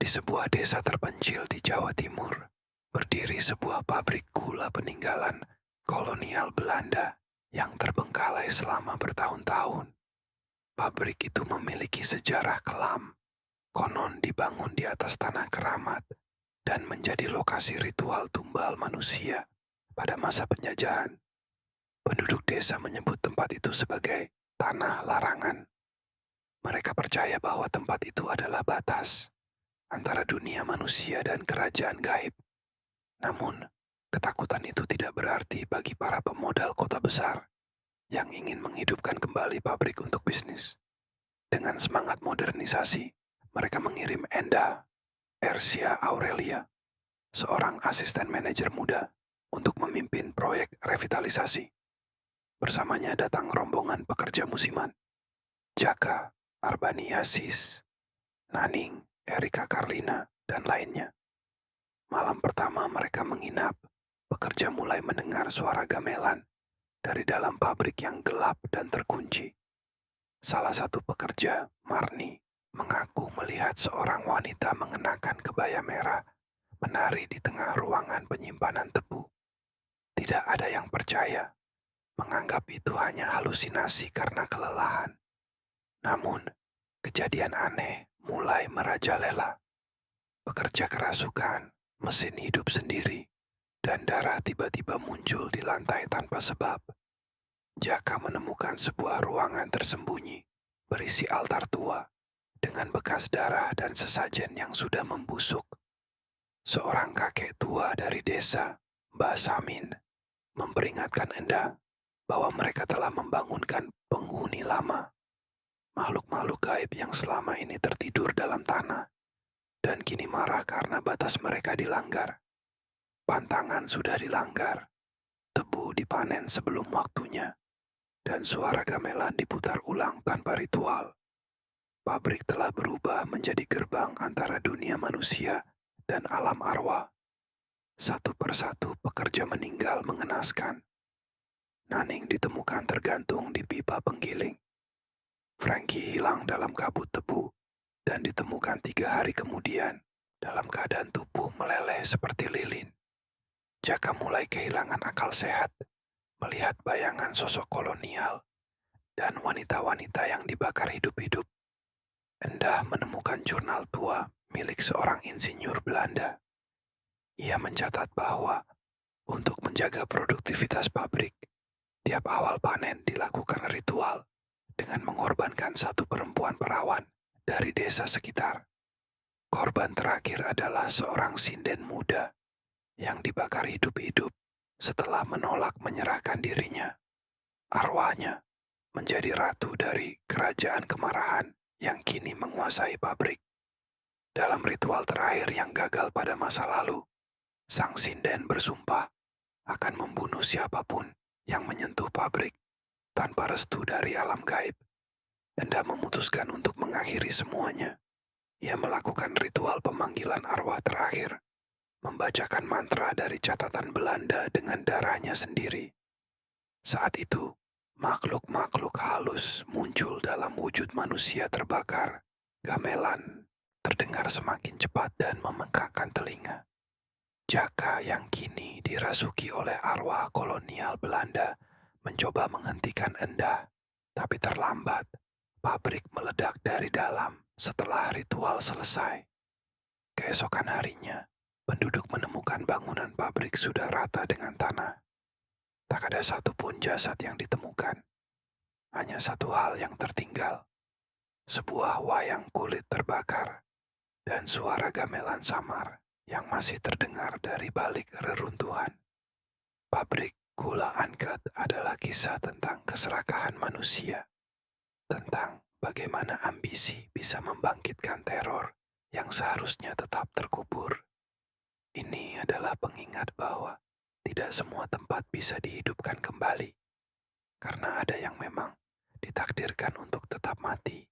Di sebuah desa terpencil di Jawa Timur, berdiri sebuah pabrik gula peninggalan kolonial Belanda yang terbengkalai selama bertahun-tahun. Pabrik itu memiliki sejarah kelam, konon dibangun di atas tanah keramat dan menjadi lokasi ritual tumbal manusia pada masa penjajahan. Penduduk desa menyebut tempat itu sebagai tanah larangan. Mereka percaya bahwa tempat itu adalah batas antara dunia manusia dan kerajaan gaib. Namun, ketakutan itu tidak berarti bagi para pemodal kota besar yang ingin menghidupkan kembali pabrik untuk bisnis. Dengan semangat modernisasi, mereka mengirim Enda Ersia Aurelia, seorang asisten manajer muda, untuk memimpin proyek revitalisasi. Bersamanya datang rombongan pekerja musiman, Jaka, Arbaniasis, Naning, Erika Karlina, dan lainnya. Malam pertama mereka menginap, pekerja mulai mendengar suara gamelan dari dalam pabrik yang gelap dan terkunci. Salah satu pekerja, Marni, mengaku melihat seorang wanita mengenakan kebaya merah menari di tengah ruangan penyimpanan tebu. Tidak ada yang percaya, menganggap itu hanya halusinasi karena kelelahan. Namun, kejadian aneh mulai merajalela. Pekerja kerasukan, mesin hidup sendiri, dan darah tiba-tiba muncul di lantai tanpa sebab. Jaka menemukan sebuah ruangan tersembunyi berisi altar tua dengan bekas darah dan sesajen yang sudah membusuk. Seorang kakek tua dari desa, Mbah Samin, memperingatkan Enda bahwa mereka telah membangunkan penghuni lama, makhluk-makhluk gaib yang selama ini tertidur dalam tanah dan kini marah karena batas mereka dilanggar. Pantangan sudah dilanggar, tebu dipanen sebelum waktunya, dan suara gamelan diputar ulang tanpa ritual. Pabrik telah berubah menjadi gerbang antara dunia manusia dan alam arwah. Satu persatu pekerja meninggal mengenaskan. Naning ditemukan tergantung di pipa penggiling. Frankie hilang dalam kabut tebu dan ditemukan 3 hari kemudian dalam keadaan tubuh meleleh seperti lilin. Jaka mulai kehilangan akal sehat melihat bayangan sosok kolonial dan wanita-wanita yang dibakar hidup-hidup. Endah menemukan jurnal tua milik seorang insinyur Belanda. Ia mencatat bahwa untuk menjaga produktivitas pabrik, tiap awal panen dilakukan ritual dengan mengorbankan satu perempuan perawan dari desa sekitar. Korban terakhir adalah seorang sinden muda yang dibakar hidup-hidup setelah menolak menyerahkan dirinya. Arwahnya menjadi ratu dari kerajaan kemarahan yang kini menguasai pabrik. Dalam ritual terakhir yang gagal pada masa lalu, sang sinden bersumpah akan membunuh siapapun yang menyentuh pabrik tanpa restu dari alam gaib. Enda memutuskan untuk mengakhiri semuanya. Ia melakukan ritual pemanggilan arwah terakhir, membacakan mantra dari catatan Belanda dengan darahnya sendiri. Saat itu, makhluk-makhluk halus muncul dalam wujud manusia terbakar. Gamelan terdengar semakin cepat dan membengkakkan telinga. Jaka yang kini dirasuki oleh arwah kolonial Belanda mencoba menghentikan Endah, tapi terlambat. Pabrik meledak dari dalam setelah ritual selesai. Keesokan harinya, penduduk menemukan bangunan pabrik sudah rata dengan tanah. Tak ada satupun jasad yang ditemukan. Hanya satu hal yang tertinggal. Sebuah wayang kulit terbakar dan suara gamelan samar yang masih terdengar dari balik reruntuhan. Pabrik gula Angkat adalah kisah tentang keserakahan manusia, tentang bagaimana ambisi bisa membangkitkan teror yang seharusnya tetap terkubur. Ini adalah pengingat bahwa tidak semua tempat bisa dihidupkan kembali, karena ada yang memang ditakdirkan untuk tetap mati.